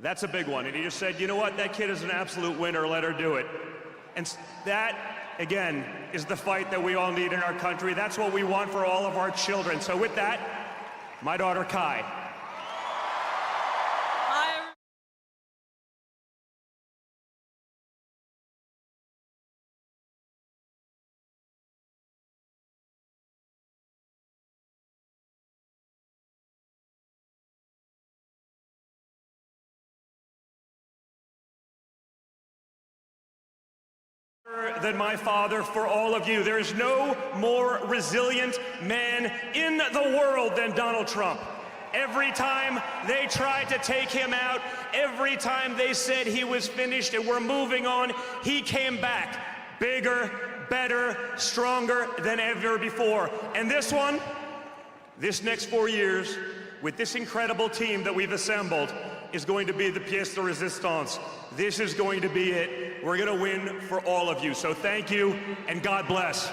That's a big one. And he just said, you know what, that kid is an absolute winner, let her do it. And that, again, is the fight that we all need in our country. That's what we want for all of our children. So with that, my daughter Kai. Than my father for all of you. There is no more resilient man in the world than Donald Trump. Every time they tried to take him out, every time they said he was finished and we're moving on, he came back bigger, better, stronger than ever before. And this one, this next 4 years, with this incredible team that we've assembled, is going to be the pièce de résistance. This is going to be it. We're going to win for all of you. So thank you, and God bless.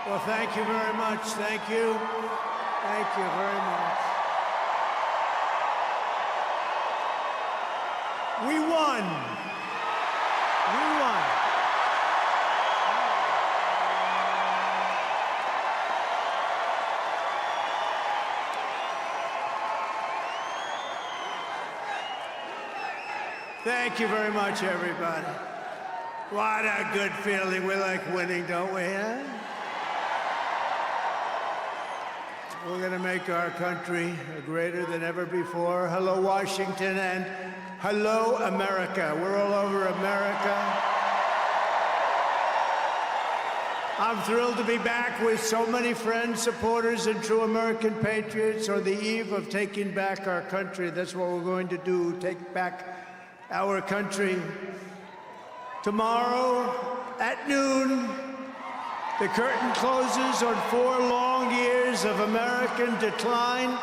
Well, thank you very much. Thank you. Thank you very much. We won. We won. Thank you very much, everybody. What a good feeling. We like winning, don't we, huh? We're going to make our country greater than ever before. Hello, Washington, and hello, America. We're all over America. I'm thrilled to be back with so many friends, supporters, and true American patriots on the eve of taking back our country. That's what we're going to do, take back our country. Tomorrow at noon, the curtain closes on 4 long years of American decline,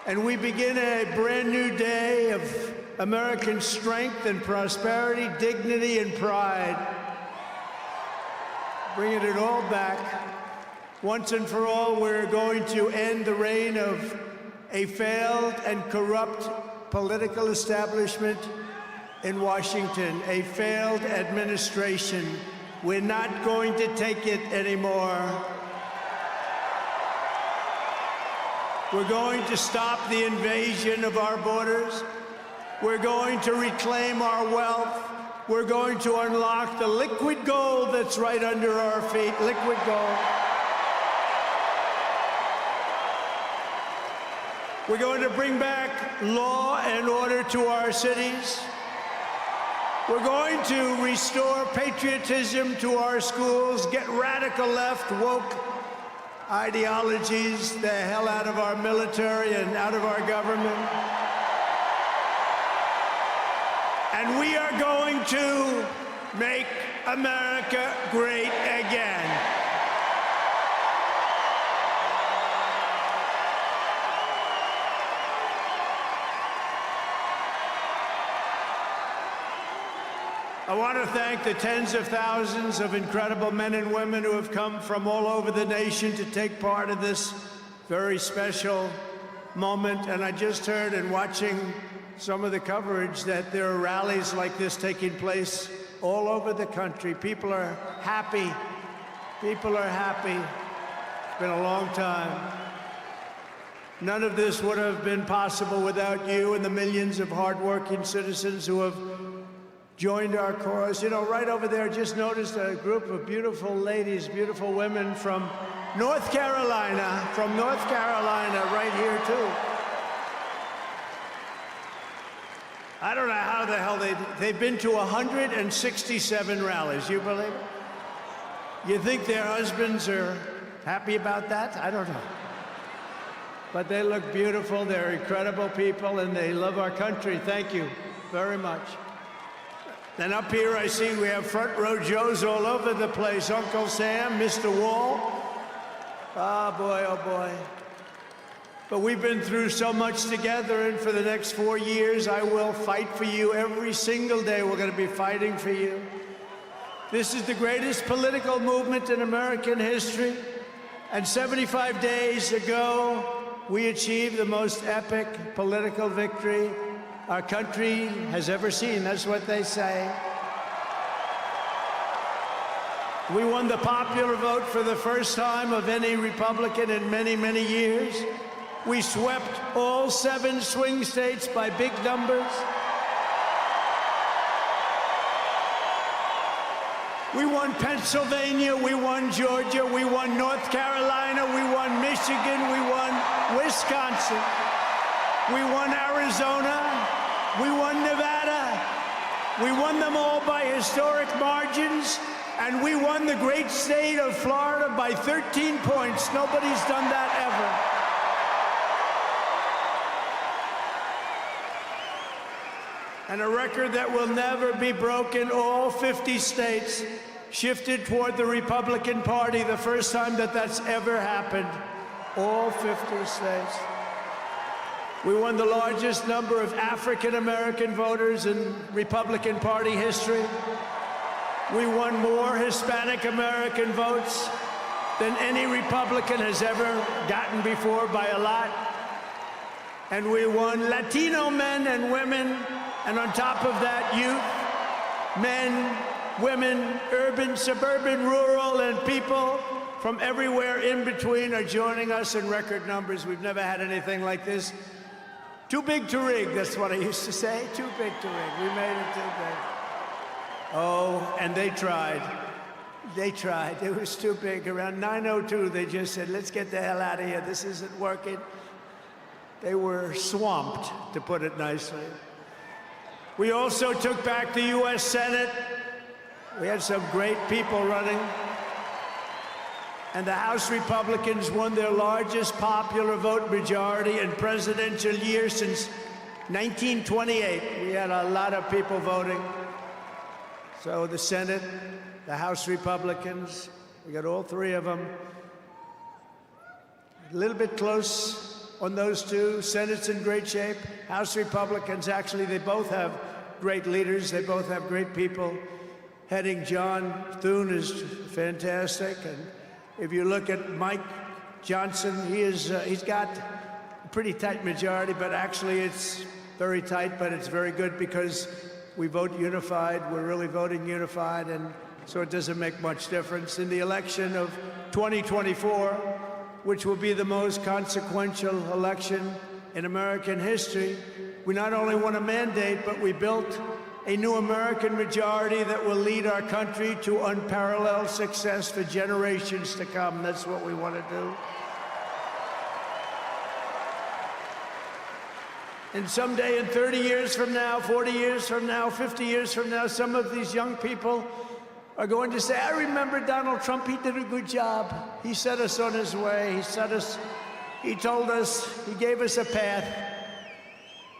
and we begin a brand new day of American strength and prosperity, dignity and pride. Bringing it all back. Once and for all, we're going to end the reign of a failed and corrupt political establishment in Washington, a failed administration. We're not going to take it anymore. We're going to stop the invasion of our borders. We're going to reclaim our wealth. We're going to unlock the liquid gold that's right under our feet, liquid gold. We're going to bring back law and order to our cities. We're going to restore patriotism to our schools, get radical left, woke ideologies the hell out of our military and out of our government. And we are going to make America great again. I want to thank the tens of thousands of incredible men and women who have come from all over the nation to take part in this very special moment. And I just heard in watching some of the coverage that there are rallies like this taking place all over the country. People are happy. People are happy. It's been a long time. None of this would have been possible without you and the millions of hardworking citizens who have joined our cause. You know, right over there, just noticed a group of beautiful ladies, beautiful women from North Carolina, right here, too. I don't know how the hell they've been to 167 rallies. You believe it? You think their husbands are happy about that? I don't know. But they look beautiful. They're incredible people, and they love our country. Thank you very much. Then up here, I see we have front row Joes all over the place. Uncle Sam, Mr. Wall. Oh, boy, oh, boy. But we've been through so much together, and for the next 4 years, I will fight for you every single day. We're going to be fighting for you. This is the greatest political movement in American history. And 75 days ago, we achieved the most epic political victory our country has ever seen. That's what they say. We won the popular vote for the first time of any Republican in many, many years. We swept all 7 swing states by big numbers. We won Pennsylvania, we won Georgia, we won North Carolina, we won Michigan, we won Wisconsin, we won Arizona, we won Nevada. We won them all by historic margins, and we won the great state of Florida by 13 points. Nobody's done that ever. And a record that will never be broken. All 50 states shifted toward the Republican Party, the first time that that's ever happened. All 50 states. We won the largest number of African-American voters in Republican Party history. We won more Hispanic American votes than any Republican has ever gotten before by a lot. And we won Latino men and women, and on top of that, youth, men, women, urban, suburban, rural, and people from everywhere in between are joining us in record numbers. We've never had anything like this. Too big to rig, that's what I used to say. Too big to rig. We made it too big. Oh, and they tried. They tried. It was too big. Around 9:02, they just said, let's get the hell out of here. This isn't working. They were swamped, to put it nicely. We also took back the U.S. Senate. We had some great people running. And the House Republicans won their largest popular vote majority in presidential year since 1928. We had a lot of people voting. So the Senate, the House Republicans, we got all three of them. A little bit close on those two. Senate's in great shape. House Republicans, actually, they both have great leaders. They both have great people heading. John Thune is fantastic. And if you look at Mike Johnson, he's got a pretty tight majority, but actually it's very tight, but it's very good because we vote unified. We're really voting unified, and so it doesn't make much difference. In the election of 2024, which will be the most consequential election in American history, we not only won a mandate, but we built a new American majority that will lead our country to unparalleled success for generations to come. That's what we want to do. And someday, in 30 years from now, 40 years from now, 50 years from now, some of these young people are going to say, I remember Donald Trump, he did a good job. He set us on his way. He told us, he gave us a path.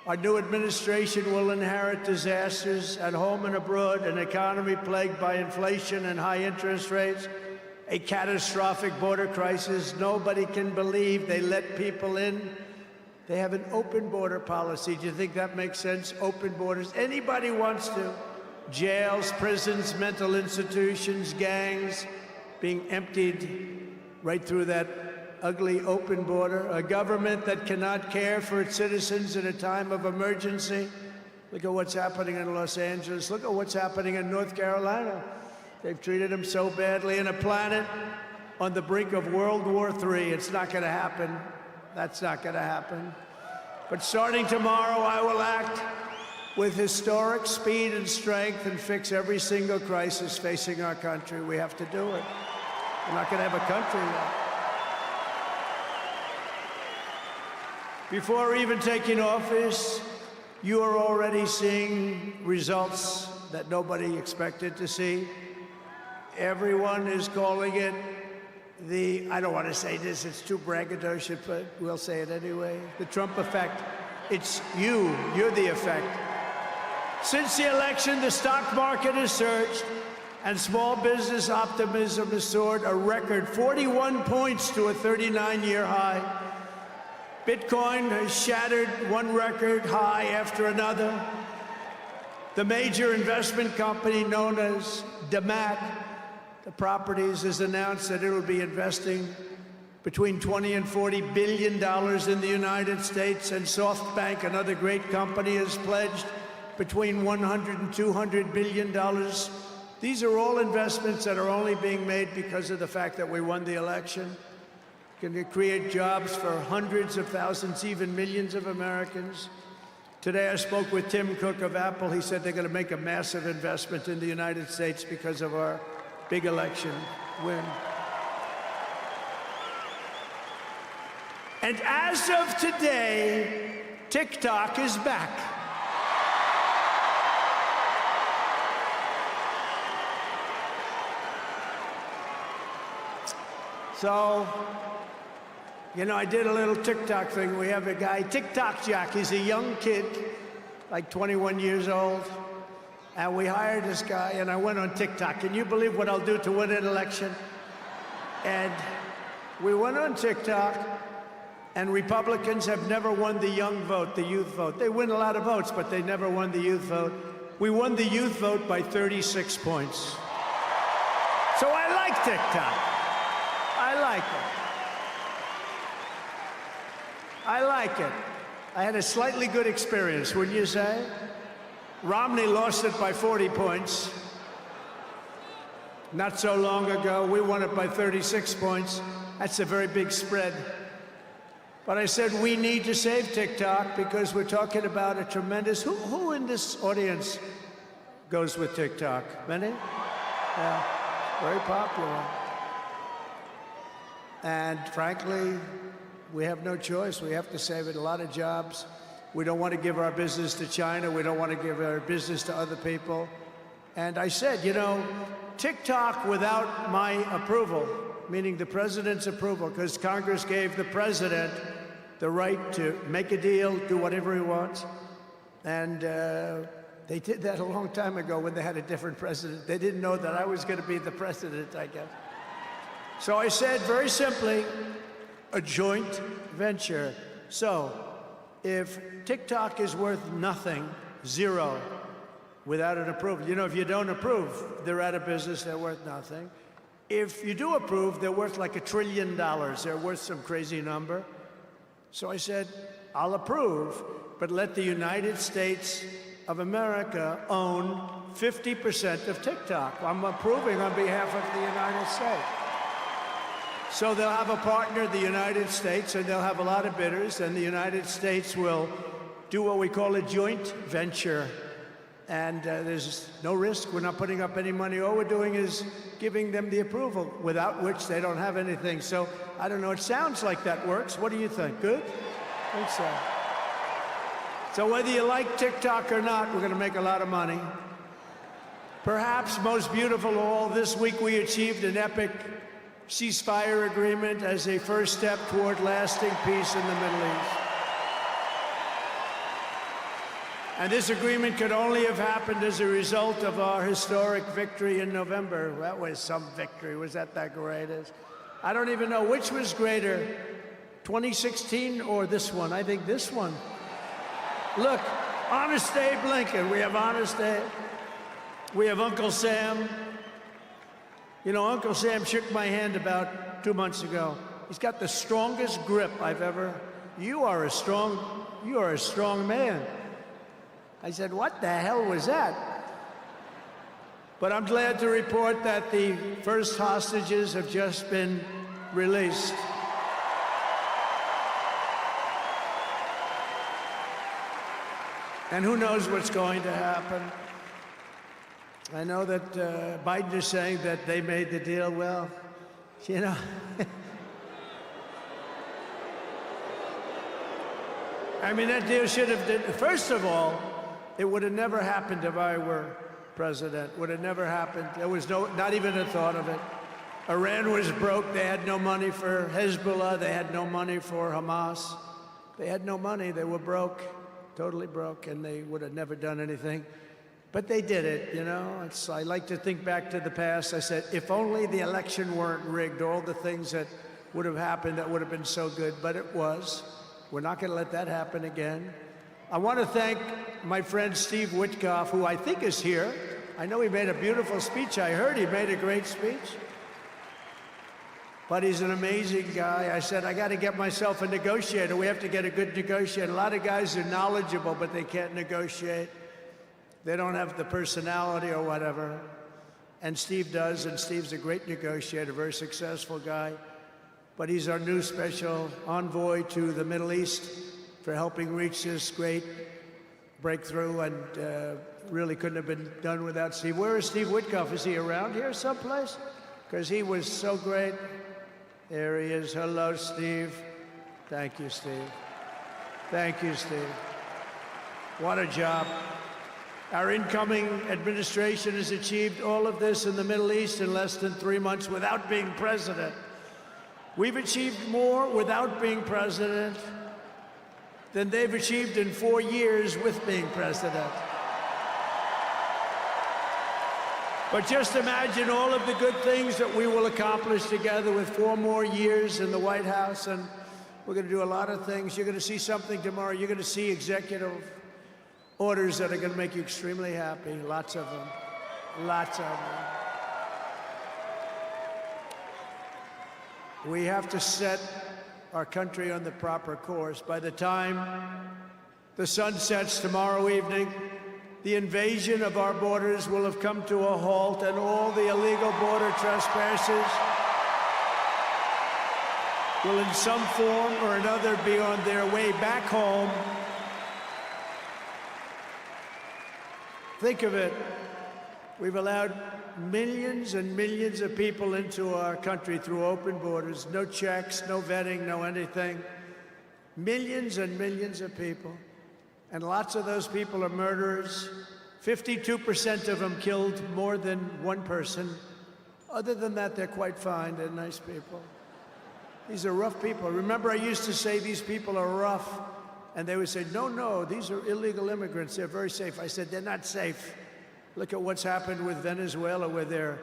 Our new administration will inherit disasters at home and abroad, an economy plagued by inflation and high interest rates, a catastrophic border crisis. Nobody can believe they let people in. They have an open border policy. Do you think that makes sense? Open borders. Anybody wants to. Jails, prisons, mental institutions, gangs being emptied right through that ugly open border. A government that cannot care for its citizens in a time of emergency. Look at what's happening in Los Angeles. Look at what's happening in North Carolina. They've treated them so badly. In a planet on the brink of World War III. It's not going to happen. That's not going to happen. But starting tomorrow, I will act with historic speed and strength and fix every single crisis facing our country. We have to do it. We're not going to have a country yet. Before even taking office, you are already seeing results that nobody expected to see. Everyone is calling it I don't want to say this, it's too braggadocious, but we'll say it anyway. The Trump effect. It's you're the effect. Since the election, the stock market has surged and small business optimism has soared a record 41 points to a 39-year high. Bitcoin has shattered one record high after another. The major investment company known as DeMac, the properties, has announced that it will be investing between $20 and $40 billion in the United States, and SoftBank, another great company, has pledged between $100 and $200 billion. These are all investments that are only being made because of the fact that we won the election. Can create jobs for hundreds of thousands, even millions of Americans. Today I spoke with Tim Cook of Apple. He said they're going to make a massive investment in the United States because of our big election win. And as of today, TikTok is back. So, you know, I did a little TikTok thing. We have a guy, TikTok Jack. He's a young kid, like 21 years old. And we hired this guy, and I went on TikTok. Can you believe what I'll do to win an election? And we went on TikTok, and Republicans have never won the young vote, the youth vote. They win a lot of votes, but they never won the youth vote. We won the youth vote by 36 points. So I like TikTok. I I like it. I like it. I had a slightly good experience, wouldn't you say? Romney lost it by 40 points. Not so long ago, we won it by 36 points. That's a very big spread. But I said we need to save TikTok because we're talking about a tremendous... Who in this audience goes with TikTok? Many? Yeah, very popular. And frankly, we have no choice. We have to save it. A lot of jobs. We don't want to give our business to China. We don't want to give our business to other people. And I said, you know, TikTok without my approval, meaning the president's approval, because Congress gave the president the right to make a deal, do whatever he wants. And they did that a long time ago when they had a different president. They didn't know that I was going to be the president, I guess. So I said, very simply, a joint venture. So if TikTok is worth nothing, zero, without an approval. You know, if you don't approve, they're out of business, they're worth nothing. If you do approve, they're worth like $1 trillion. They're worth some crazy number. So I said, I'll approve, but let the United States of America own 50% of TikTok. I'm approving on behalf of the United States. So they'll have a partner, the United States, and they'll have a lot of bidders, and the United States will do what we call a joint venture. And there's no risk. We're not putting up any money. All we're doing is giving them the approval, without which they don't have anything. So I don't know. It sounds like that works. What do you think? Good? I think so. So whether you like TikTok or not, we're going to make a lot of money. Perhaps most beautiful of all, this week we achieved an epic ceasefire agreement as a first step toward lasting peace in the Middle East. And this agreement could only have happened as a result of our historic victory in November. That was some victory. Was that greatest? I don't even know which was greater, 2016 or this one. I think this one. Look, Honest Abe Lincoln. We have Honest Abe. We have Uncle Sam. You know, Uncle Sam shook my hand about 2 months ago. He's got the strongest grip I've ever... You are a strong man. I said, what the hell was that? But I'm glad to report that the first hostages have just been released. And who knows what's going to happen? I know that Biden is saying that they made the deal. Well, you know... I mean, that deal should have... First of all, it would have never happened if I were president. Would have never happened. There was not even a thought of it. Iran was broke. They had no money for Hezbollah. They had no money for Hamas. They had no money. They were broke, totally broke, and they would have never done anything. But they did it, you know. I like to think back to the past. I said, if only the election weren't rigged, all the things that would have happened that would have been so good, but it was. We're not going to let that happen again. I want to thank my friend Steve Witkoff, who I think is here. I know he made a beautiful speech. I heard he made a great speech. But he's an amazing guy. I said, I got to get myself a negotiator. We have to get a good negotiator. A lot of guys are knowledgeable, but they can't negotiate. They don't have the personality or whatever. And Steve does, and Steve's a great negotiator, very successful guy. But he's our new special envoy to the Middle East for helping reach this great breakthrough, and really couldn't have been done without Steve. Where is Steve Witkoff? Is he around here someplace? Because he was so great. There he is. Hello, Steve. Thank you, Steve. Thank you, Steve. What a job. Our incoming administration has achieved all of this in the Middle East in less than 3 months without being president. We've achieved more without being president than they've achieved in 4 years with being president. But just imagine all of the good things that we will accomplish together with 4 more years in the White House, and we're going to do a lot of things. You're going to see something tomorrow. You're going to see executive orders that are going to make you extremely happy. Lots of them. Lots of them. We have to set our country on the proper course. By the time the sun sets tomorrow evening, the invasion of our borders will have come to a halt, and all the illegal border trespassers will in some form or another be on their way back home. Think of it. We've allowed millions and millions of people into our country through open borders, no checks, no vetting, no anything. Millions and millions of people. And lots of those people are murderers. 52% of them killed more than one person. Other than that, they're quite fine. They're nice people. These are rough people. Remember, I used to say these people are rough, and they would say, no, no, these are illegal immigrants. They're very safe. I said, they're not safe. Look at what's happened with Venezuela, where they're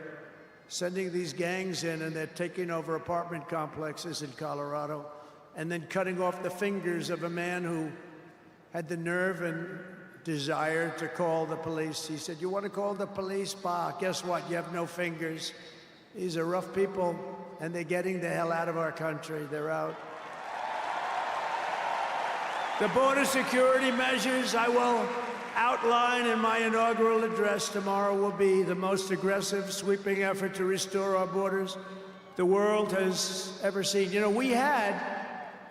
sending these gangs in and they're taking over apartment complexes in Colorado and then cutting off the fingers of a man who had the nerve and desire to call the police. He said, you want to call the police? Bah, guess what? You have no fingers. These are rough people, and they're getting the hell out of our country. They're out. The border security measures I will outline in my inaugural address tomorrow will be the most aggressive, sweeping effort to restore our borders the world has ever seen. You know, we had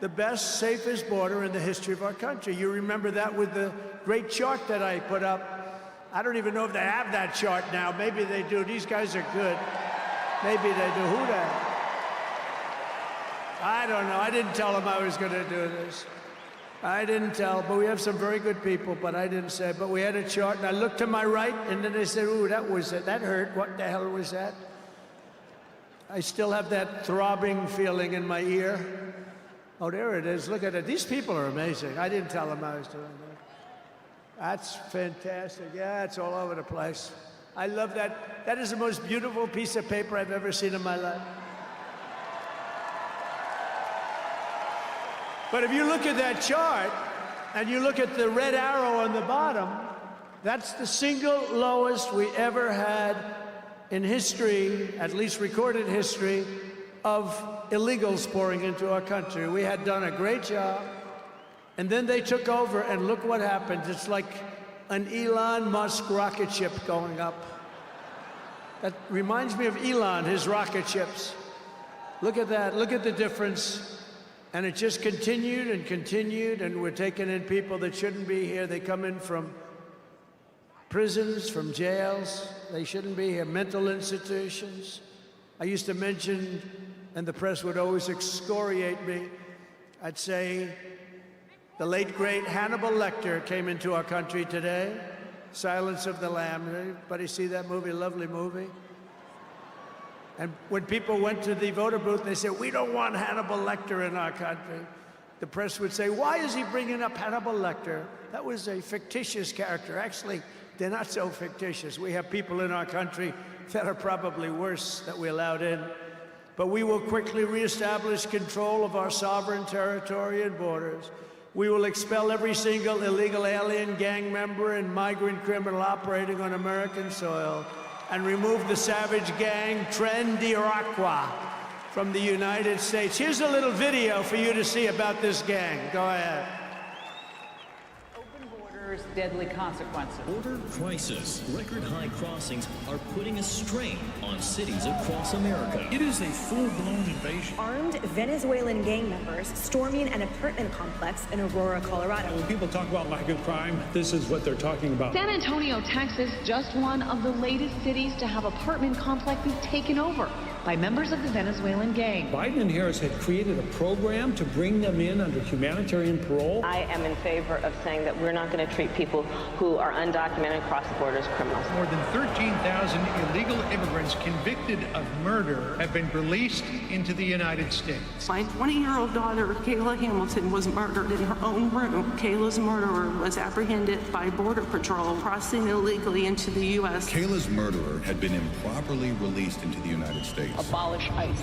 the best, safest border in the history of our country. You remember that with the great chart that I put up. I don't even know if they have that chart now. Maybe they do. These guys are good. Maybe they do. Who that? I don't know. I didn't tell them I was going to do this. I didn't tell, but we have some very good people, but I didn't say. But we had a chart, and I looked to my right, and then they said, ooh, that was it. That hurt. What the hell was that? I still have that throbbing feeling in my ear. Oh, there it is. Look at it. These people are amazing. I didn't tell them I was doing that. That's fantastic. Yeah, it's all over the place. I love that. That is the most beautiful piece of paper I've ever seen in my life. But if you look at that chart, and you look at the red arrow on the bottom, that's the single lowest we ever had in history, at least recorded history, of illegals pouring into our country. We had done a great job, and then they took over, and look what happened. It's like an Elon Musk rocket ship going up. That reminds me of Elon, his rocket ships. Look at that. Look at the difference. And it just continued and continued, and we're taking in people that shouldn't be here. They come in from prisons, from jails. They shouldn't be here. Mental institutions. I used to mention, and the press would always excoriate me, I'd say the late, great Hannibal Lecter came into our country today. Silence of the Lamb. Anybody see that movie? Lovely movie. And when people went to the voter booth, they said, we don't want Hannibal Lecter in our country. The press would say, why is he bringing up Hannibal Lecter? That was a fictitious character. Actually, they're not so fictitious. We have people in our country that are probably worse that we allowed in. But we will quickly reestablish control of our sovereign territory and borders. We will expel every single illegal alien, gang member, and migrant criminal operating on American soil, and remove the savage gang Tren de Aragua from the United States. Here's a little video for you to see about this gang. Go ahead. Open borders, deadly consequences. Border crisis. Record high crossings are putting a strain on cities across America. It is a full-blown invasion. Armed Venezuelan gang members storming an apartment complex in Aurora, Colorado. When people talk about lack of crime, this is what they're talking about. San Antonio, Texas, just one of the latest cities to have apartment complexes taken over by members of the Venezuelan gang. Biden and Harris had created a program to bring them in under humanitarian parole. I am in favor of saying that we're not going to treat people who are undocumented across the border as criminals. More than 13,000 illegal immigrants convicted of murder have been released into the United States. My 20-year-old daughter, Kayla Hamilton, was murdered in her own room. Kayla's murderer was apprehended by Border Patrol crossing illegally into the U.S. Kayla's murderer had been improperly released into the United States. Abolish ICE.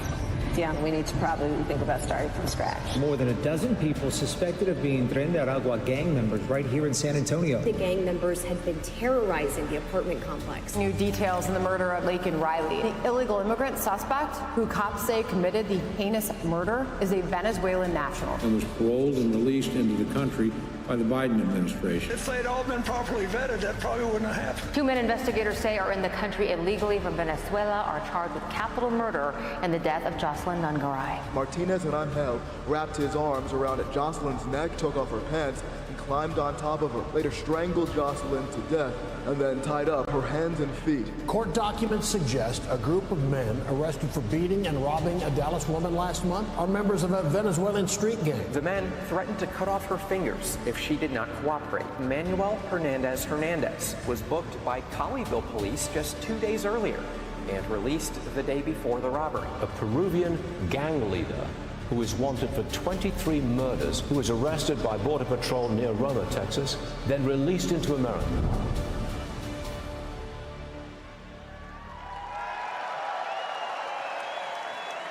Yeah, we need to probably think about starting from scratch. More than a dozen people suspected of being Tren de Aragua gang members right here in San Antonio. The gang members had been terrorizing the apartment complex. New details in the murder of Laken Riley. The illegal immigrant suspect, who cops say committed the heinous murder, is a Venezuelan national. And was paroled and released into the country by the Biden administration. If they'd all been properly vetted, that probably wouldn't have happened. 2 men investigators say are in the country illegally from Venezuela are charged with capital murder and the death of Jocelyn Nungaray. Martinez and Angel wrapped his arms around Jocelyn's neck, took off her pants, and climbed on top of her. Later strangled Jocelyn to death and then tied up her hands and feet. Court documents suggest a group of men arrested for beating and robbing a Dallas woman last month are members of a Venezuelan street gang. The men threatened to cut off her fingers if she did not cooperate. Manuel Hernandez was booked by Colleyville police just 2 days earlier and released the day before the robbery. A Peruvian gang leader who is wanted for 23 murders, who was arrested by Border Patrol near Roma, Texas, then released into America.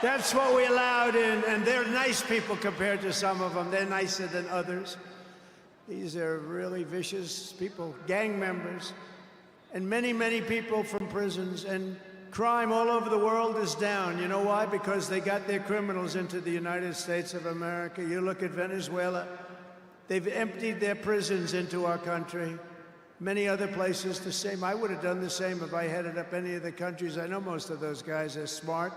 That's what we allowed in, and they're nice people compared to some of them. They're nicer than others. These are really vicious people, gang members, and many, many people from prisons. And crime all over the world is down. You know why? Because they got their criminals into the United States of America. You look at Venezuela, they've emptied their prisons into our country. Many other places the same. I would have done the same if I headed up any of the countries. I know most of those guys are smart.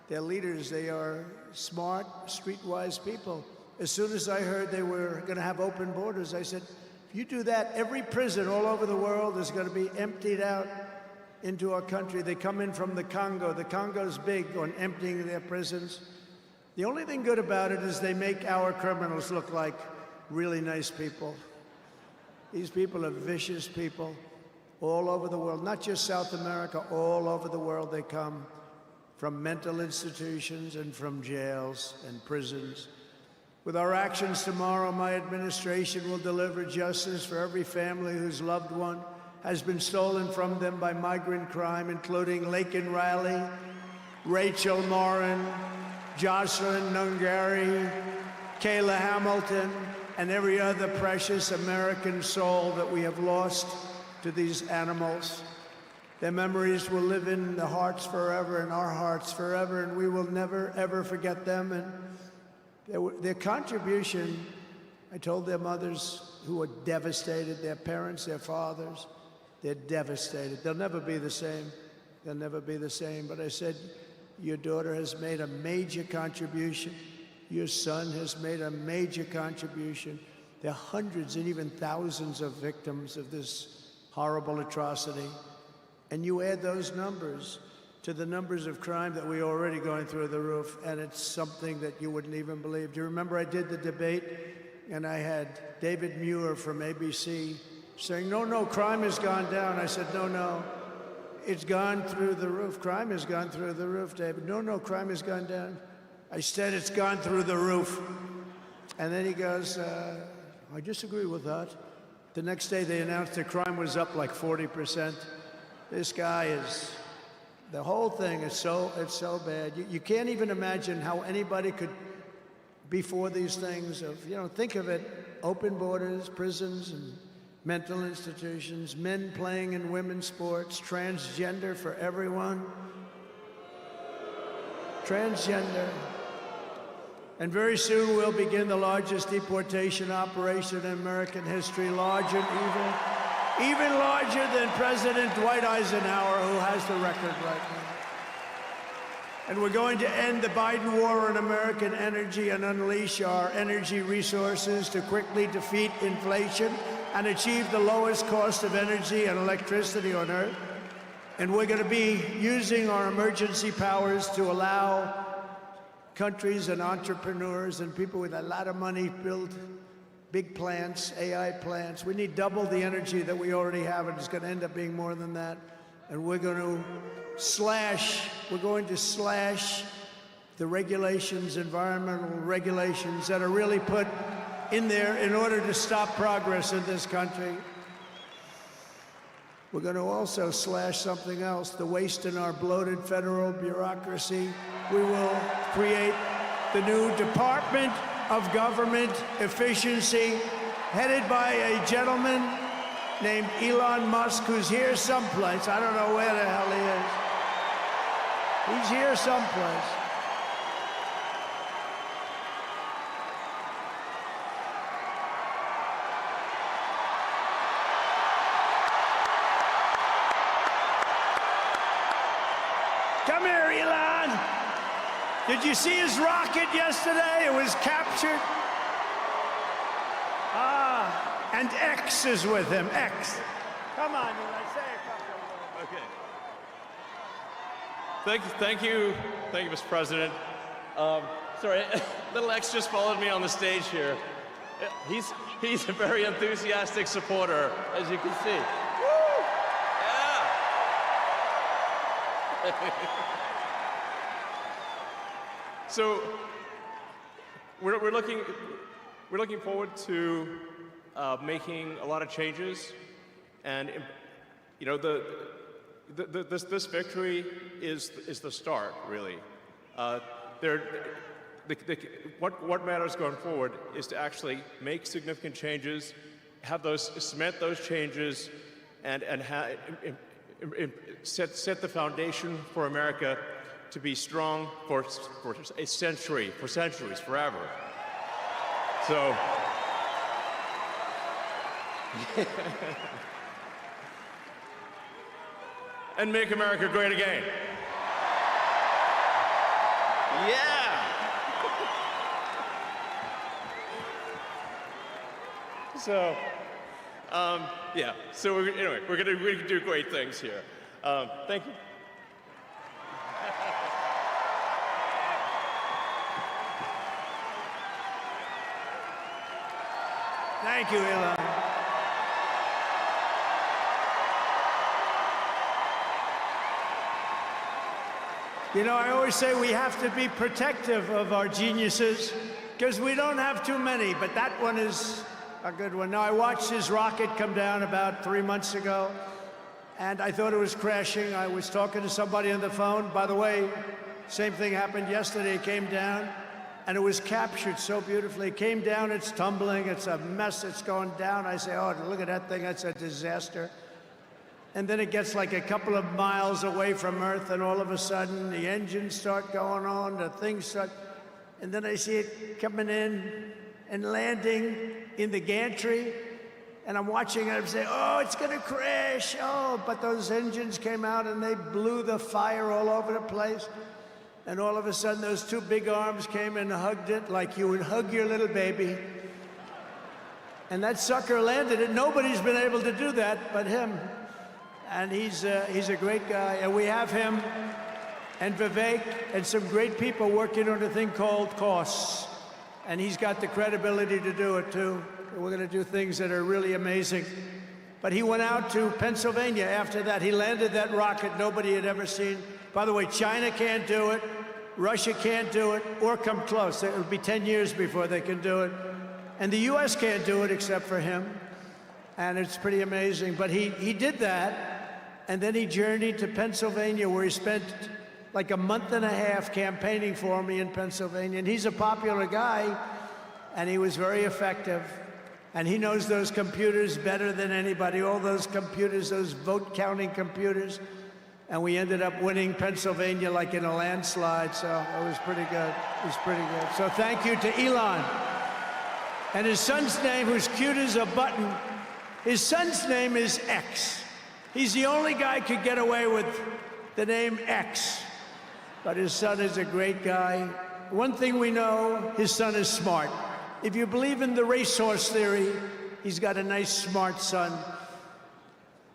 They're leaders. They are smart, streetwise people. As soon as I heard they were going to have open borders, I said, if you do that, every prison all over the world is going to be emptied out into our country. They come in from the Congo. The Congo's big on emptying their prisons. The only thing good about it is they make our criminals look like really nice people. These people are vicious people all over the world, not just South America, all over the world they come. From mental institutions and from jails and prisons. With our actions tomorrow, my administration will deliver justice for every family whose loved one has been stolen from them by migrant crime, including Laken Riley, Rachel Morin, Jocelyn Nungaray, Kayla Hamilton, and every other precious American soul that we have lost to these animals. Their memories will live in the hearts forever, in our hearts forever, and we will never, ever forget them. And their contribution, I told their mothers who were devastated, their parents, their fathers, they're devastated. They'll never be the same. They'll never be the same. But I said, your daughter has made a major contribution. Your son has made a major contribution. There are hundreds and even thousands of victims of this horrible atrocity. And you add those numbers to the numbers of crime that we're already going through the roof, and it's something that you wouldn't even believe. Do you remember I did the debate, and I had David Muir from ABC saying, no, crime has gone down. I said, no, it's gone through the roof. Crime has gone through the roof, David. No, crime has gone down. I said, it's gone through the roof. And then he goes, I disagree with that. The next day they announced that crime was up like 40%. This guy is, the whole thing is it's so bad. You can't even imagine how anybody could be for these things of, think of it, open borders, prisons and mental institutions, men playing in women's sports, transgender for everyone. Transgender. And very soon we'll begin the largest deportation operation in American history, larger and even larger than President Dwight Eisenhower, who has the record right now. And we're going to end the Biden war on American energy and unleash our energy resources to quickly defeat inflation and achieve the lowest cost of energy and electricity on Earth. And we're going to be using our emergency powers to allow countries and entrepreneurs and people with a lot of money build big plants, AI plants. We need double the energy that we already have, and it's going to end up being more than that. And we're going to slash the regulations, environmental regulations that are really put in there in order to stop progress in this country. We're going to also slash something else, the waste in our bloated federal bureaucracy. We will create the new Department of Government Efficiency, headed by a gentleman named Elon Musk, who's here someplace. I don't know where the hell he is. He's here someplace. Come here, Elon. Did you see his rocket yesterday? It was captured. And X is with him. X. Come on, Elon, say a couple of words. Okay. Thank you, Mr. President. Sorry, little X just followed me on the stage here. He's a very enthusiastic supporter, as you can see. Woo! Yeah. So we're looking forward to making a lot of changes, and you know this victory is the start, really. What matters going forward is to actually make significant changes, cement those changes, and set the foundation for America to be strong for a century, for centuries, forever. So. And make America great again. Yeah. So, yeah. So anyway, we're gonna do great things here. Thank you. Thank you, Elon. You know, I always say we have to be protective of our geniuses because we don't have too many, but that one is a good one. Now, I watched his rocket come down about 3 months ago, and I thought it was crashing. I was talking to somebody on the phone. By the way, same thing happened yesterday. It came down, and it was captured so beautifully. It came down, it's tumbling, it's a mess, it's going down. I say, oh, look at that thing, that's a disaster. And then it gets like a couple of miles away from Earth, and all of a sudden, the engines start going on, the things start, and then I see it coming in and landing in the gantry, and I'm watching it, I'm saying, oh, it's gonna crash, oh, but those engines came out and they blew the fire all over the place. And all of a sudden, those two big arms came and hugged it like you would hug your little baby. And that sucker landed it. Nobody's been able to do that but him. And he's a great guy. And we have him and Vivek and some great people working on a thing called costs. And he's got the credibility to do it, too. And we're going to do things that are really amazing. But he went out to Pennsylvania after that. He landed that rocket nobody had ever seen. By the way, China can't do it. Russia can't do it or come close. It'll be 10 years before they can do it. And the U.S. can't do it except for him. And it's pretty amazing. But he did that. And then he journeyed to Pennsylvania, where he spent like a month and a half campaigning for me in Pennsylvania. And he's a popular guy, and he was very effective. And he knows those computers better than anybody, all those computers, those vote-counting computers. And we ended up winning Pennsylvania like in a landslide, so it was pretty good. It was pretty good. So thank you to Elon. And his son's name, who's cute as a button, his son's name is X. He's the only guy who could get away with the name X. But his son is a great guy. One thing we know, his son is smart. If you believe in the racehorse theory, he's got a nice, smart son.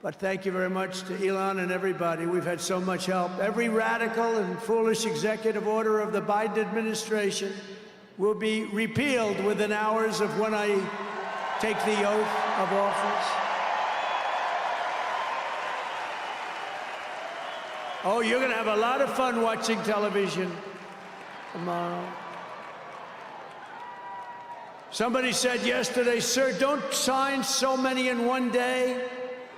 But thank you very much to Elon and everybody. We've had so much help. Every radical and foolish executive order of the Biden administration will be repealed within hours of when I take the oath of office. Oh, you're going to have a lot of fun watching television tomorrow. Somebody said yesterday, sir, don't sign so many in one day.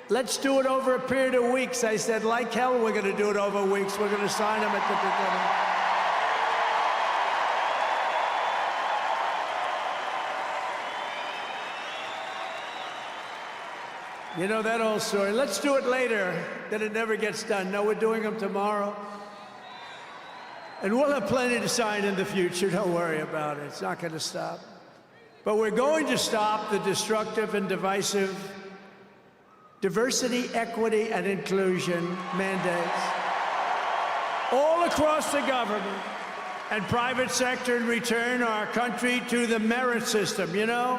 let's do it over a period of weeks. I said, like hell, we're going to do it over weeks. We're going to sign them at the beginning. You know that old story. Let's do it later, then it never gets done. No, we're doing them tomorrow. And we'll have plenty to sign in the future. Don't worry about it. It's not going to stop. But we're going to stop the destructive and divisive diversity, equity, and inclusion mandates all across the government and private sector and return our country to the merit system. You know,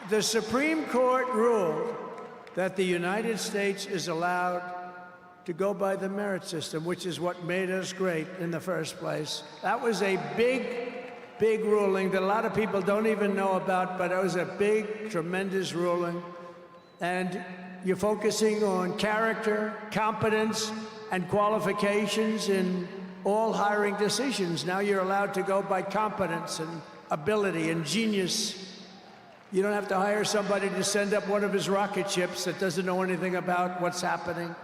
the Supreme Court ruled that the United States is allowed to go by the merit system, which is what made us great in the first place. That was a big ruling that a lot of people don't even know about, but it was a big, tremendous ruling. And you're focusing on character, competence, and qualifications in all hiring decisions. Now you're allowed to go by competence and ability and genius. You don't have to hire somebody to send up one of his rocket ships that doesn't know anything about what's happening.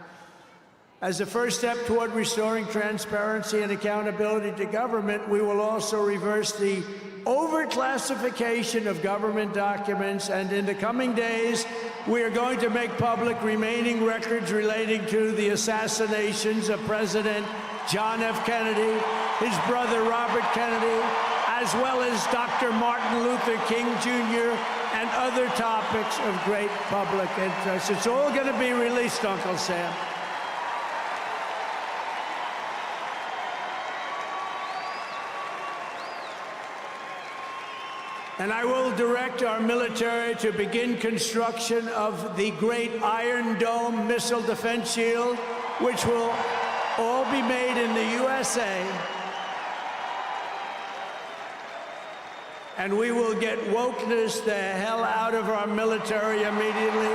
As a first step toward restoring transparency and accountability to government, we will also reverse the overclassification of government documents, and in the coming days, we are going to make public remaining records relating to the assassinations of President John F. Kennedy, his brother Robert Kennedy, as well as Dr. Martin Luther King Jr., and other topics of great public interest. It's all going to be released, Uncle Sam. And I will direct our military to begin construction of the great Iron Dome missile defense shield, which will all be made in the USA. And we will get wokeness the hell out of our military immediately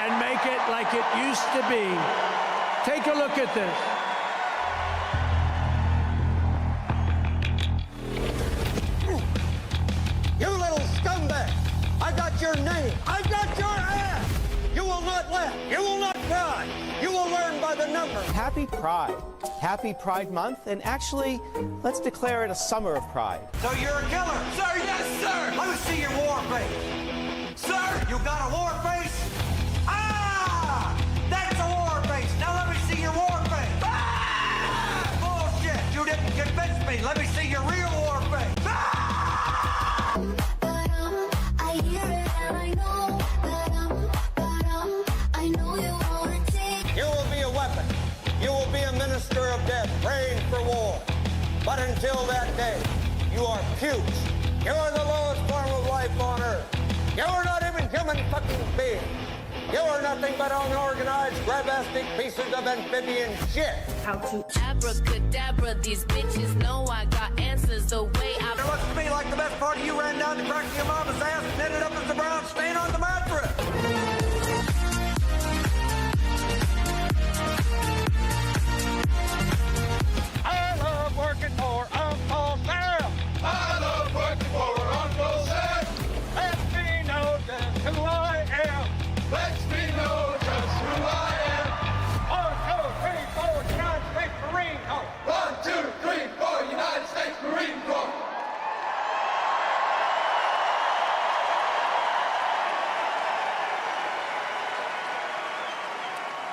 and make it like it used to be. Take a look at this. You little scumbag! I got your name! I got your ass! You will not laugh! You will not cry! You will learn by the numbers! Happy Pride. Happy Pride Month, and actually, let's declare it a summer of pride. So you're a killer? Sir, yes, sir! Let me see your war face! Sir, you got a war face? Ah! That's a war face! Now let me see your war face! Ah! Bullshit! You didn't convince me! Let me see your real war face! Ah! You will be a weapon. You will be a minister of death, praying for war. But until that day, you are pukes. You are the lowest form of life on earth. You are not even human fucking beings. You are nothing but unorganized, grabastic pieces of amphibian shit. How to abracadabra, these bitches know I got answers the way I... It looks to me like the best part of you ran down the crack of your mama's ass and ended up as a brown stain on the mattress. I love working for Uncle Sam. I love working for Uncle Sam. Let me know just who I am. Let me know just who I am. 1, 2, 3, 4, United States Marine Corps. 1, 2, 3, 4, United States Marine Corps.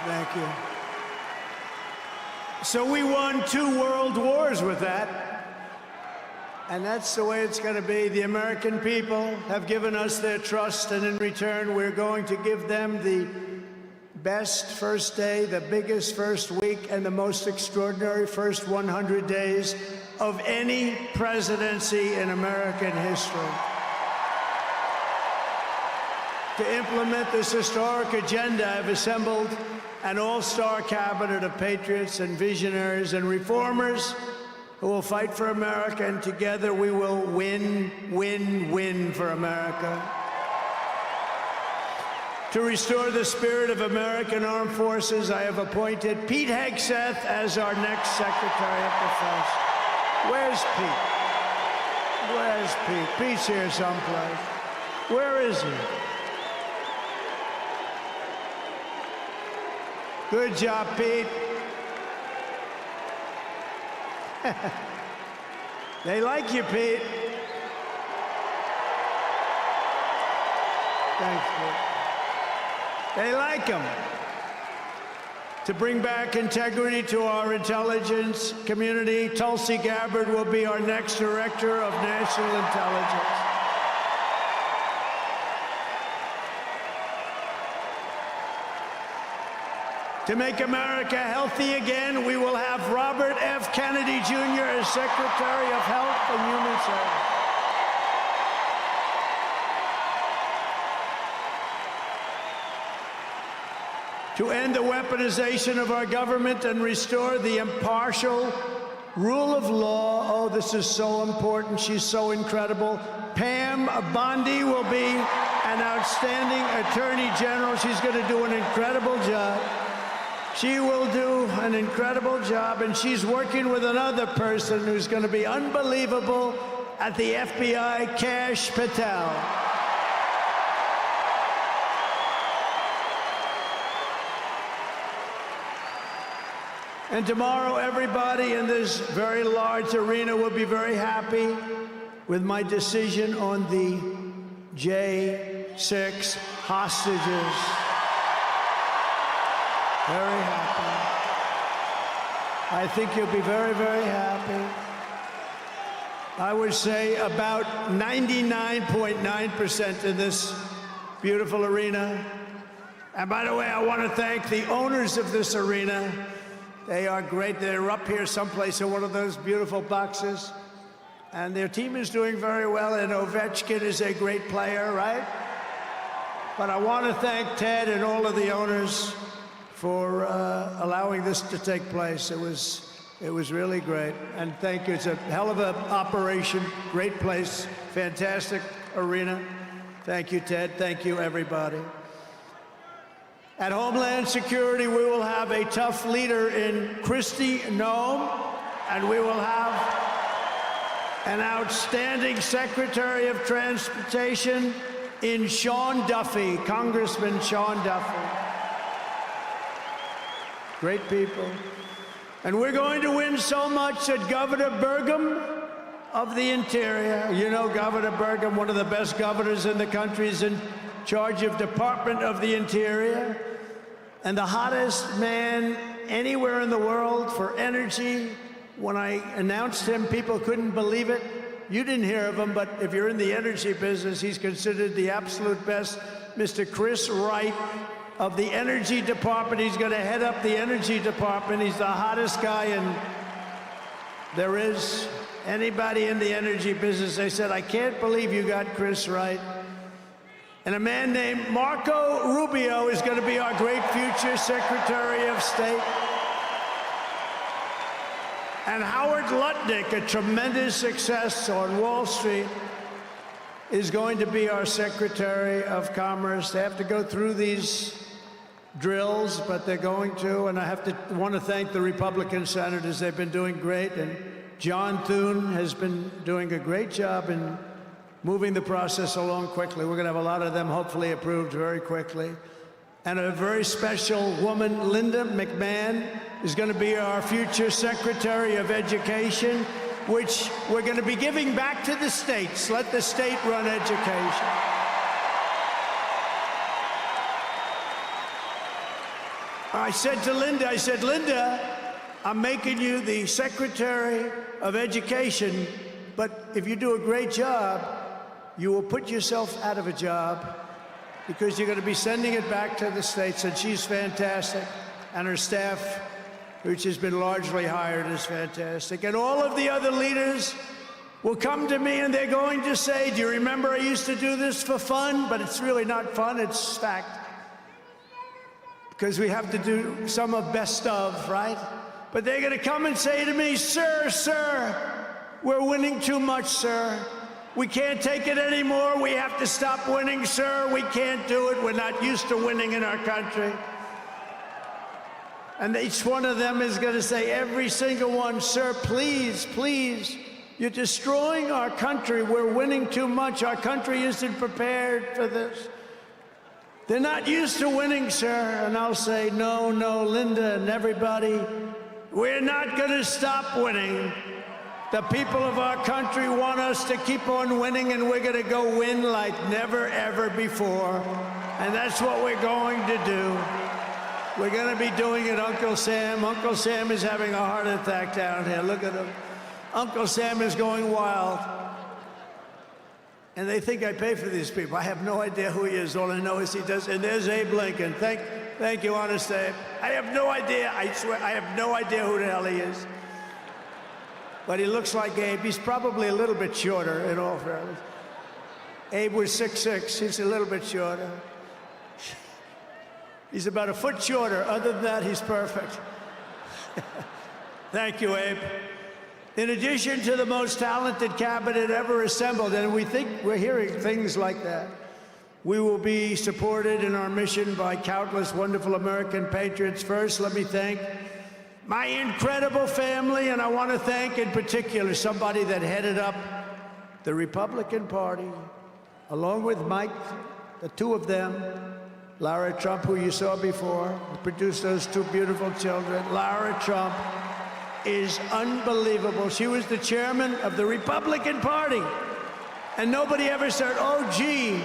Thank you. So we won 2 world wars with that. And that's the way it's going to be. The American people have given us their trust, and in return, we're going to give them the best first day, the biggest first week, and the most extraordinary first 100 days of any presidency in American history. To implement this historic agenda, I've assembled an all-star cabinet of patriots and visionaries and reformers who will fight for America, and together we will win, win, win for America. To restore the spirit of American armed forces, I have appointed Pete Hegseth as our next Secretary of Defense. Where's Pete? Where's Pete? Pete's here someplace. Where is he? Good job, Pete. They like you, Pete. Thanks, Pete. They like him. To bring back integrity to our intelligence community, Tulsi Gabbard will be our next Director of National Intelligence. To make America healthy again, we will have Robert F. Kennedy Jr. as Secretary of Health and Human Services. To end the weaponization of our government and restore the impartial rule of law. Oh, this is so important. She's so incredible. Pam Bondi will be an outstanding Attorney General. She's going to do an incredible job. She will do an incredible job, and she's working with another person who's going to be unbelievable at the FBI, Kash Patel. And tomorrow, everybody in this very large arena will be very happy with my decision on the J6 hostages. Very happy. I think you'll be very, very happy. I would say about 99.9% in this beautiful arena. And by the way, I want to thank the owners of this arena. They are great. They're up here someplace in one of those beautiful boxes. And their team is doing very well, and Ovechkin is a great player, right? But I want to thank Ted and all of the owners for allowing this to take place. It was really great. And thank you. It's a hell of an operation. Great place. Fantastic arena. Thank you, Ted. Thank you, everybody. At Homeland Security, we will have a tough leader in Kristi Noem, and we will have an outstanding Secretary of Transportation in Sean Duffy, Congressman Sean Duffy. Great people. And we're going to win so much that Governor Burgum of the Interior, you know Governor Burgum, one of the best governors in the country, is in charge of Department of the Interior, and the hottest man anywhere in the world for energy. When I announced him, people couldn't believe it. You didn't hear of him, but if you're in the energy business, he's considered the absolute best. Mr. Chris Wright of the Energy Department. He's going to head up the Energy Department. He's the hottest guy, and there is anybody in the energy business. They said, I can't believe you got Chris Wright. And a man named Marco Rubio is going to be our great future Secretary of State. And Howard Lutnick, a tremendous success on Wall Street, is going to be our Secretary of Commerce. They have to go through these drills, but they're going to. And I want to thank the Republican senators. They've been doing great. And John Thune has been doing a great job in moving the process along quickly. We're going to have a lot of them hopefully approved very quickly. And a very special woman, Linda McMahon, is going to be our future Secretary of Education, which we're going to be giving back to the states. Let the state run education. I said to Linda, Linda, I'm making you the Secretary of Education, but if you do a great job, you will put yourself out of a job because you're going to be sending it back to the states. And she's fantastic. And her staff, which has been largely hired, is fantastic. And all of the other leaders will come to me and they're going to say, do you remember I used to do this for fun? But it's really not fun, it's fact. Because we have to do some of best of, right? But they're going to come and say to me, sir, we're winning too much, sir. We can't take it anymore. We have to stop winning, sir. We can't do it. We're not used to winning in our country. And each one of them is going to say, every single one, sir, please, please, you're destroying our country. We're winning too much. Our country isn't prepared for this. They're not used to winning, sir. And I'll say, no, Linda and everybody, we're not going to stop winning. The people of our country want us to keep on winning, and we're going to go win like never, ever before. And that's what we're going to do. We're going to be doing it, Uncle Sam. Uncle Sam is having a heart attack down here. Look at him. Uncle Sam is going wild. And they think I pay for these people. I have no idea who he is. All I know is he does. And there's Abe Lincoln. Thank you, honest Abe. I have no idea. I swear, I have no idea who the hell he is. But he looks like Abe. He's probably a little bit shorter, in all fairness. Abe was 6'6". He's a little bit shorter. He's about a foot shorter. Other than that, he's perfect. Thank you, Abe. In addition to the most talented cabinet ever assembled, and we think we're hearing things like that, we will be supported in our mission by countless wonderful American patriots. First, let me thank my incredible family, and I want to thank in particular somebody that headed up the Republican Party, along with Mike, the two of them, Lara Trump, who you saw before, who produced those two beautiful children. Lara Trump is unbelievable. She was the chairman of the Republican Party, and nobody ever said, oh, gee,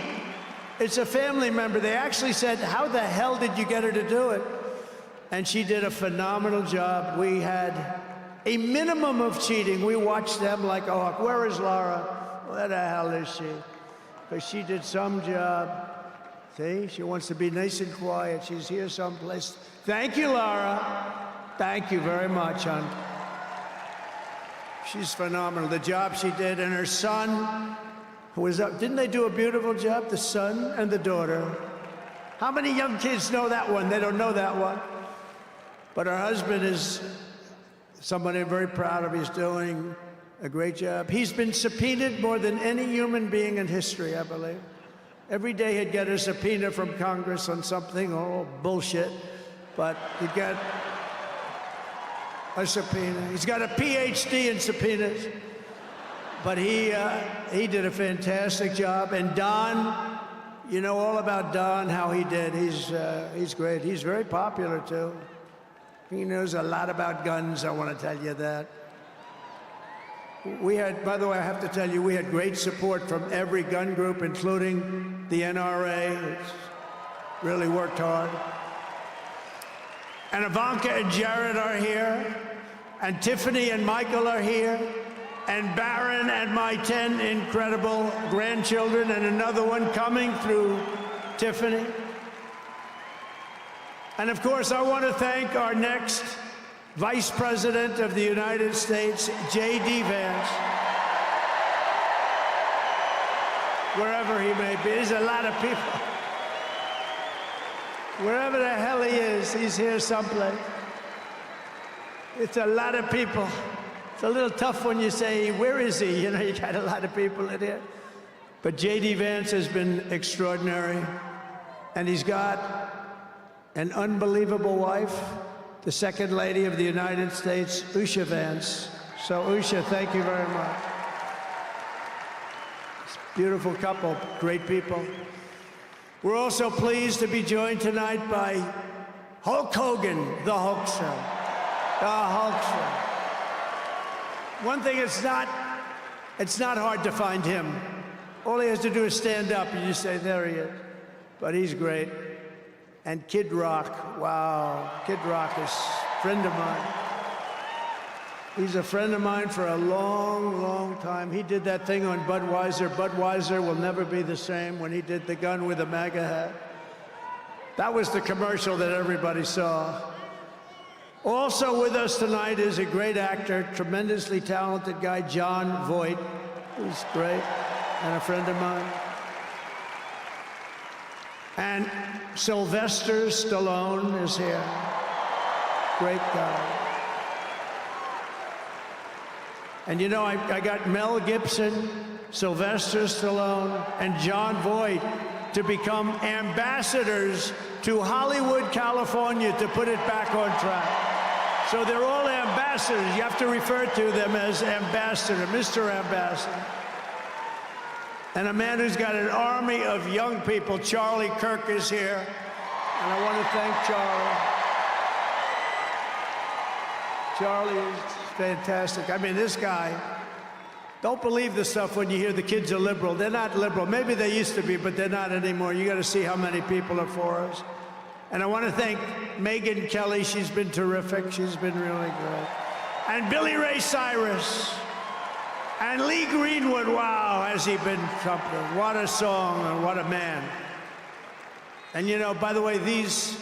it's a family member. They actually said, how the hell did you get her to do it? And she did a phenomenal job. We had a minimum of cheating. We watched them like a hawk. Where is Laura? Where the hell is she? Because she did some job. See, she wants to be nice and quiet. She's here someplace. Thank you, Laura. Thank you very much, hon. She's phenomenal. The job she did, and her son, who was up. Didn't they do a beautiful job? The son and the daughter. How many young kids know that one? They don't know that one. But her husband is somebody I'm very proud of. He's doing a great job. He's been subpoenaed more than any human being in history, I believe. Every day he'd get a subpoena from Congress on something, oh, bullshit. But he'd get a subpoena. He's got a PhD in subpoenas. But he did a fantastic job. And Don, you know all about Don, how he did. He's great. He's very popular, too. He knows a lot about guns, I want to tell you that. We had, by the way, I have to tell you, we had great support from every gun group, including the NRA, which really worked hard. And Ivanka and Jared are here, and Tiffany and Michael are here, and Barron and my 10 incredible grandchildren, and another one coming through Tiffany. And of course, I want to thank our next Vice President of the United States, J.D. Vance, wherever he may be. There's a lot of people. Wherever the hell he is, he's here someplace. It's a lot of people. It's a little tough when you say, where is he? You know, you got a lot of people in here. But J.D. Vance has been extraordinary, and he's got an unbelievable wife, the Second Lady of the United States, Usha Vance. So, Usha, thank you very much. It's a beautiful couple, great people. We're also pleased to be joined tonight by Hulk Hogan, the Hulkster. The Hulkster. One thing, it's not hard to find him. All he has to do is stand up and you say, there he is. But he's great. And Kid Rock, wow, Kid Rock is a friend of mine. He's a friend of mine for a long, long time. He did that thing on Budweiser. Budweiser will never be the same when he did the gun with the MAGA hat. That was the commercial that everybody saw. Also with us tonight is a great actor, tremendously talented guy, Jon Voight, who's great, and a friend of mine. And Sylvester Stallone is here. Great guy. And you know, I got Mel Gibson, Sylvester Stallone, and Jon Voight to become ambassadors to Hollywood, California, to put it back on track. So they're all ambassadors. You have to refer to them as ambassador, Mr. Ambassador. and a man who's got an army of young people. Charlie Kirk is here, and I want to thank Charlie. Charlie is fantastic. I mean, this guy, don't believe the stuff when you hear the kids are liberal. They're not liberal. Maybe they used to be, but they're not anymore. You got to see how many people are for us. And I want to thank Megyn Kelly. She's been terrific. She's been really good. And Billy Ray Cyrus. And Lee Greenwood. Wow, has he been something. What a song and what a man. And you know, by the way, these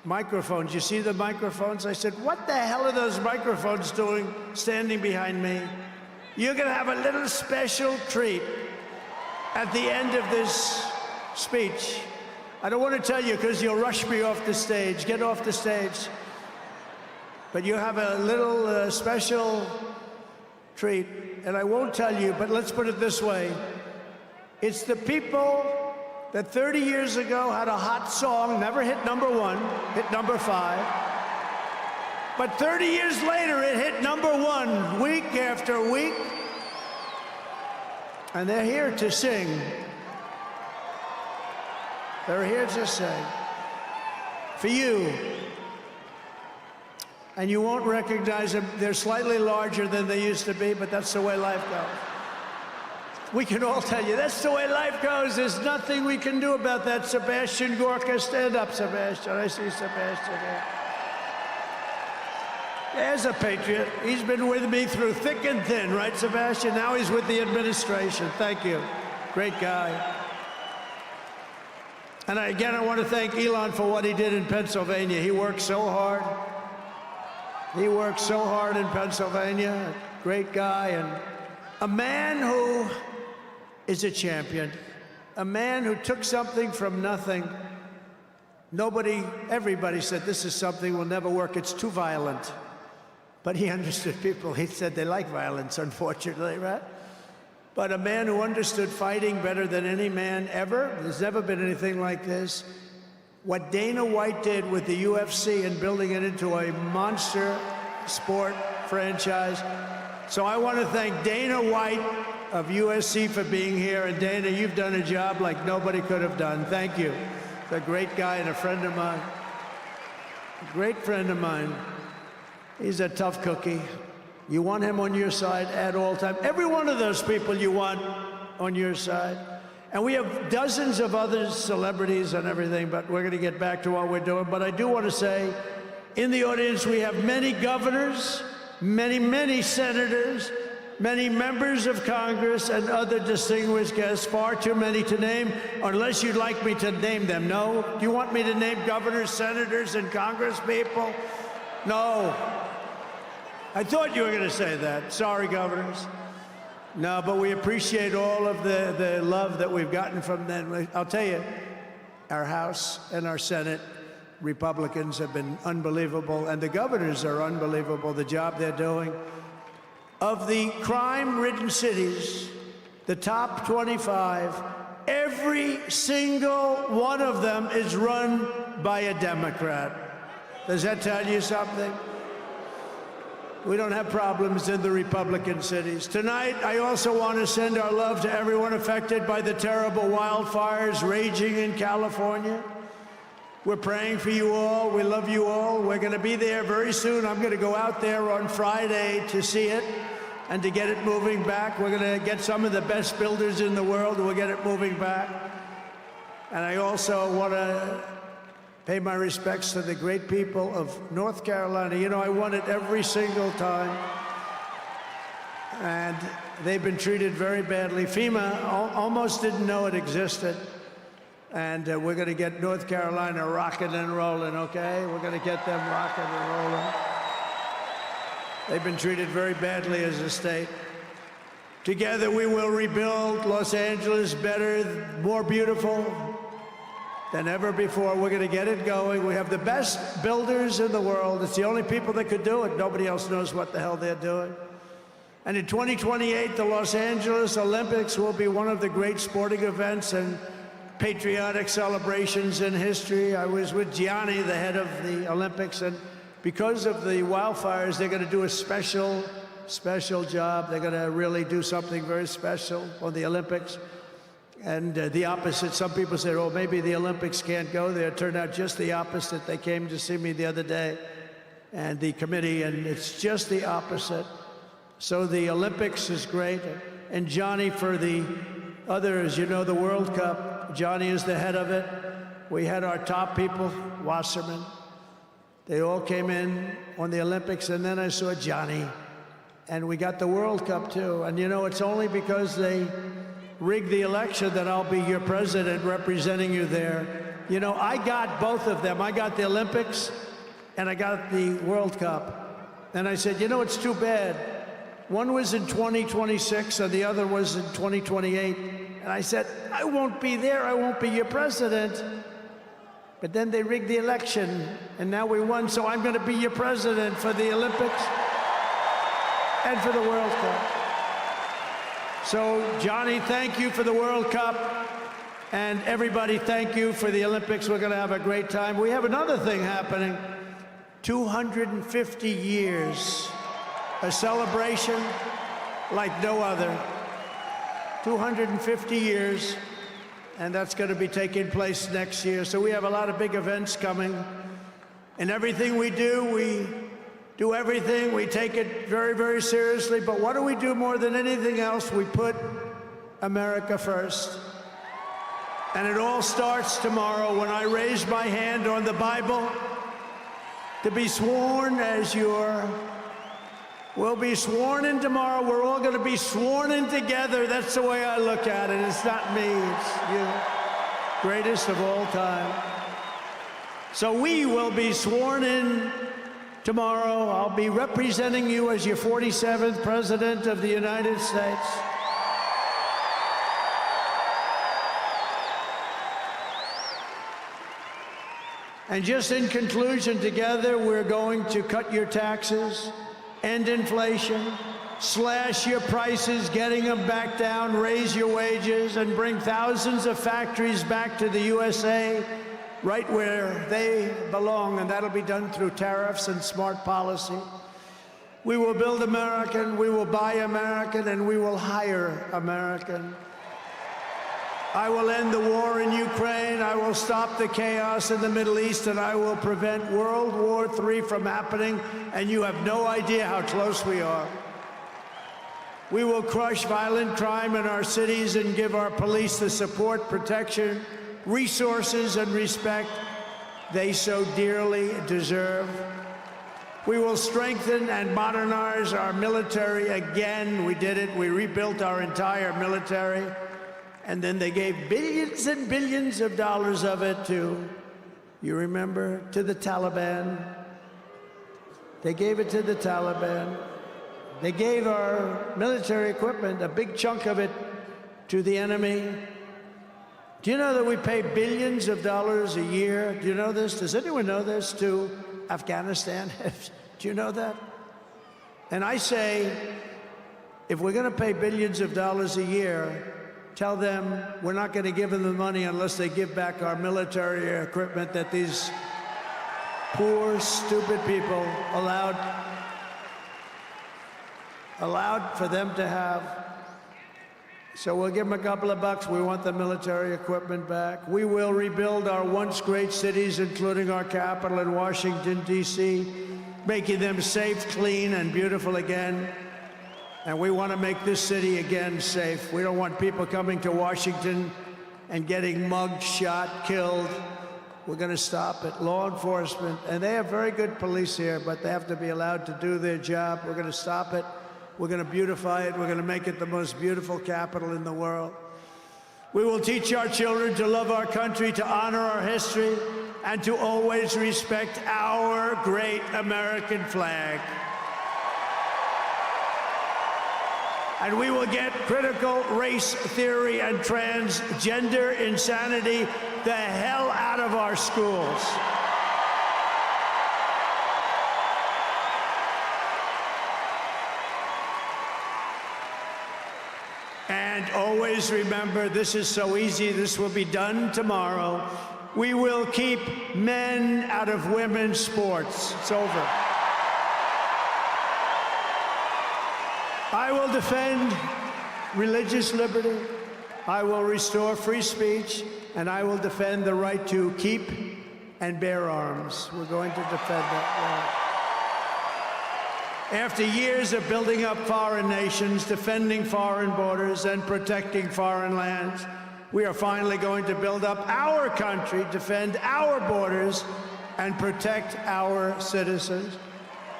microphones, you see the microphones? I said, what the hell are those microphones doing standing behind me? You're going to have a little special treat at the end of this speech. I don't want to tell you because you'll rush me off the stage. Get off the stage. But you have a little special treat, and I won't tell you, but let's put it this way. It's the people that 30 years ago had a hot song, never hit #1, hit #5. But 30 years later, it hit #1 week after week. And they're here to sing. They're here to sing. For you. And you won't recognize them. They're slightly larger than they used to be, but that's the way life goes. We can all tell you, that's the way life goes. There's nothing we can do about that. Sebastian Gorka, stand up, Sebastian. I see Sebastian here. There's a patriot. He's been with me through thick and thin, right, Sebastian? Now he's with the administration. Thank you. Great guy. And again, I want to thank Elon for what he did in Pennsylvania. He worked so hard. He worked so hard in Pennsylvania. Great guy, and a man who is a champion. A man who took something from nothing. Everybody said, this is something will never work. It's too violent. But he understood people. He said they like violence, unfortunately, right? But a man who understood fighting better than any man ever. There's never been anything like this. What Dana White did with the UFC and building it into a monster sport franchise. So I want to thank Dana White of USC for being here. And Dana, you've done a job like nobody could have done. Thank you. He's a great guy and a friend of mine. A great friend of mine. He's a tough cookie. You want him on your side at all times. Every one of those people you want on your side. And we have dozens of other celebrities and everything, but we're going to get back to what we're doing. But I do want to say, in the audience, we have many governors, many senators, many members of Congress, and other distinguished guests, far too many to name, unless you'd like me to name them. No? Do you want me to name governors, senators, and Congress people? No. I thought you were going to say that. Sorry, governors. No, but we appreciate all of the love that we've gotten from them. I'll tell you, our House and our Senate Republicans have been unbelievable, and the governors are unbelievable, the job they're doing. Of the crime-ridden cities, the top 25, every single one of them is run by a Democrat. Does that tell you something? We don't have problems in the Republican cities. Tonight, I also want to send our love to everyone affected by the terrible wildfires raging in California. We're praying for you all. We love you all. We're going to be there very soon. I'm going to go out there on Friday to see it and to get it moving back. We're going to get some of the best builders in the world, and we'll get it moving back. And I also want to pay my respects to the great people of North Carolina. You know, I won it every single time. And they've been treated very badly. FEMA almost didn't know it existed. And we're going to get North Carolina rocking and rolling, okay? We're going to get them rocking and rolling. They've been treated very badly as a state. Together we will rebuild Los Angeles better, more beautiful than ever before. We're going to get it going. We have the best builders in the world. It's the only people that could do it. Nobody else knows what the hell they're doing. And in 2028, the Los Angeles Olympics will be one of the great sporting events and patriotic celebrations in history. I was with Gianni, the head of the Olympics, and because of the wildfires, they're going to do a special job. They're going to really do something very special on the Olympics. And the opposite, some people say, oh, maybe the Olympics can't go there. It turned out just the opposite. They came to see me the other day, and the committee, and it's just the opposite. So the Olympics is great. And Johnny, for the others, you know, the World Cup, Johnny is the head of it. We had our top people, Wasserman. They all came in on the Olympics, and then I saw Johnny. And we got the World Cup, too. And, you know, it's only because they rigged the election that I'll be your president representing you there. You know, I got both of them. I got the Olympics, and I got the World Cup. And I said, you know, it's too bad. One was in 2026, and the other was in 2028. And I said, I won't be there. I won't be your president. But then they rigged the election, and now we won, so I'm going to be your president for the Olympics and for the World Cup. So, Johnny, thank you for the World Cup, and everybody, thank you for the Olympics. We're going to have a great time. We have another thing happening, 250 years, a celebration like no other. 250 years. And that's going to be taking place next year. So we have a lot of big events coming. And everything we do everything. We take it very, very seriously. But what do we do more than anything else? We put America first. And it all starts tomorrow when I raise my hand on the Bible to be sworn as we'll be sworn in tomorrow. We're all going to be sworn in together. That's the way I look at it. It's not me. It's you. Greatest of all time. So we will be sworn in tomorrow. I'll be representing you as your 47th President of the United States. And just in conclusion, together, we're going to cut your taxes, end inflation, slash your prices, getting them back down, raise your wages, and bring thousands of factories back to the USA, right where they belong, and that'll be done through tariffs and smart policy. We will build American, we will buy American, and we will hire American. I will end the war in Ukraine, I will stop the chaos in the Middle East, and I will prevent World War III from happening, and you have no idea how close we are. We will crush violent crime in our cities and give our police the support, protection, resources, and respect they so dearly deserve. We will strengthen and modernize our military again. We did it. We rebuilt our entire military. And then they gave billions and billions of dollars of it to, you remember, to the Taliban. They gave it to the Taliban. They gave our military equipment, a big chunk of it, to the enemy. Do you know that we pay billions of dollars a year? Do you know this? Does anyone know this? To Afghanistan? Do you know that? And I say, if we're going to pay billions of dollars a year, tell them we're not going to give them the money unless they give back our military equipment that these poor, stupid people allowed for them to have. So we'll give them a couple of bucks. We want the military equipment back. We will rebuild our once great cities, including our capital in Washington, D.C., making them safe, clean, and beautiful again. And we want to make this city again safe. We don't want people coming to Washington and getting mugged, shot, killed. We're going to stop it. Law enforcement, and they have very good police here, but they have to be allowed to do their job. We're going to stop it. We're going to beautify it. We're going to make it the most beautiful capital in the world. We will teach our children to love our country, to honor our history, and to always respect our great American flag. And we will get critical race theory and transgender insanity the hell out of our schools. And always remember, this is so easy, this will be done tomorrow. We will keep men out of women's sports. It's over. I will defend religious liberty. I will restore free speech, and I will defend the right to keep and bear arms. We're going to defend that right. After years of building up foreign nations, defending foreign borders, and protecting foreign lands, we are finally going to build up our country, defend our borders, and protect our citizens.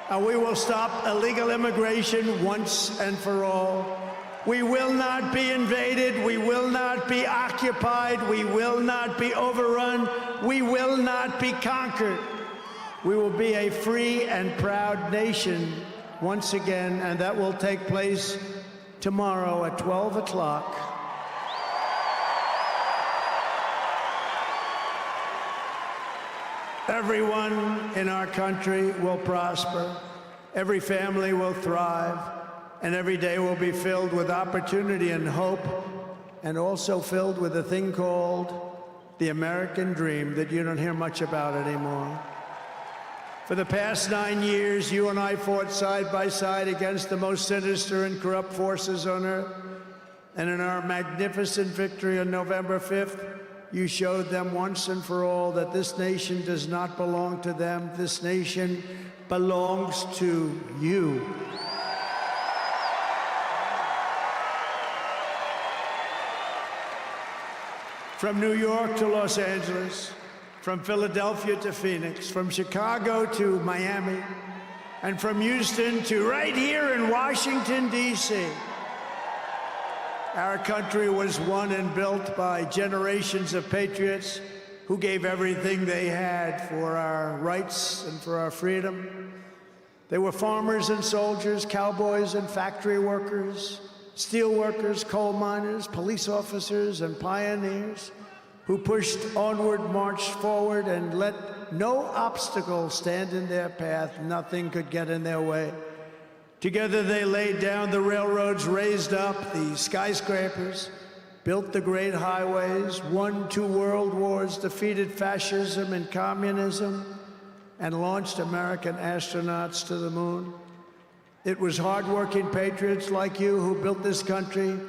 And we will stop illegal immigration once and for all. We will not be invaded. We will not be occupied. We will not be overrun. We will not be conquered. We will be a free and proud nation once again, and that will take place tomorrow at 12 o'clock. Everyone in our country will prosper, every family will thrive, and every day will be filled with opportunity and hope, and also filled with a thing called the American dream that you don't hear much about anymore. For the past 9 years, you and I fought side by side against the most sinister and corrupt forces on earth, and in our magnificent victory on November 5th, you showed them once and for all that this nation does not belong to them. This nation belongs to you. From New York to Los Angeles, from Philadelphia to Phoenix, from Chicago to Miami, and from Houston to right here in Washington, D.C., our country was won and built by generations of patriots who gave everything they had for our rights and for our freedom. They were farmers and soldiers, cowboys and factory workers, steel workers, coal miners, police officers, and pioneers who pushed onward, marched forward, and let no obstacle stand in their path. Nothing could get in their way. Together they laid down the railroads, raised up the skyscrapers, built the great highways, won 2 world wars, defeated fascism and communism, and launched American astronauts to the moon. It was hardworking patriots like you who built this country,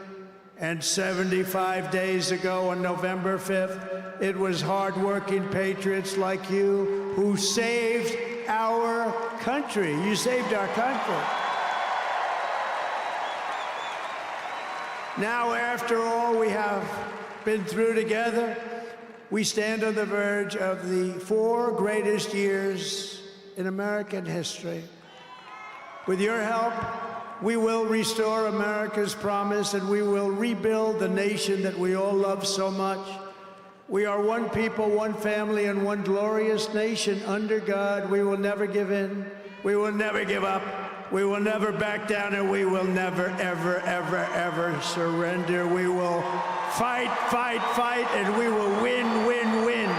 and 75 days ago on November 5th, it was hardworking patriots like you who saved our country. You saved our country. Now, after all we have been through together, we stand on the verge of the 4 greatest years in American history. With your help, we will restore America's promise, and we will rebuild the nation that we all love so much. We are one people, one family, and one glorious nation under God. We will never give in. We will never give up. We will never back down, and we will never, ever, ever, ever surrender. We will fight, fight, fight, and we will win, win, win.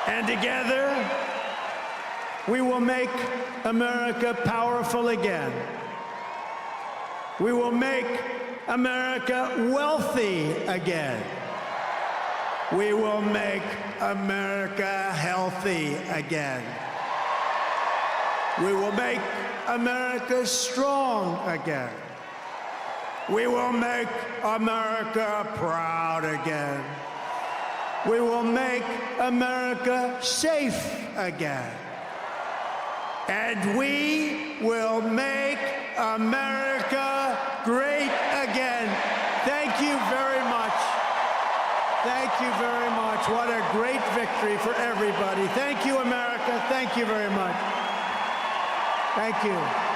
And together, we will make America powerful again. We will make America wealthy again. We will make America healthy again. We will make America strong again. We will make America proud again. We will make America safe again. And we will make America great again. Thank you very much. Thank you very much. What a great victory for everybody. Thank you, America. Thank you very much. Thank you.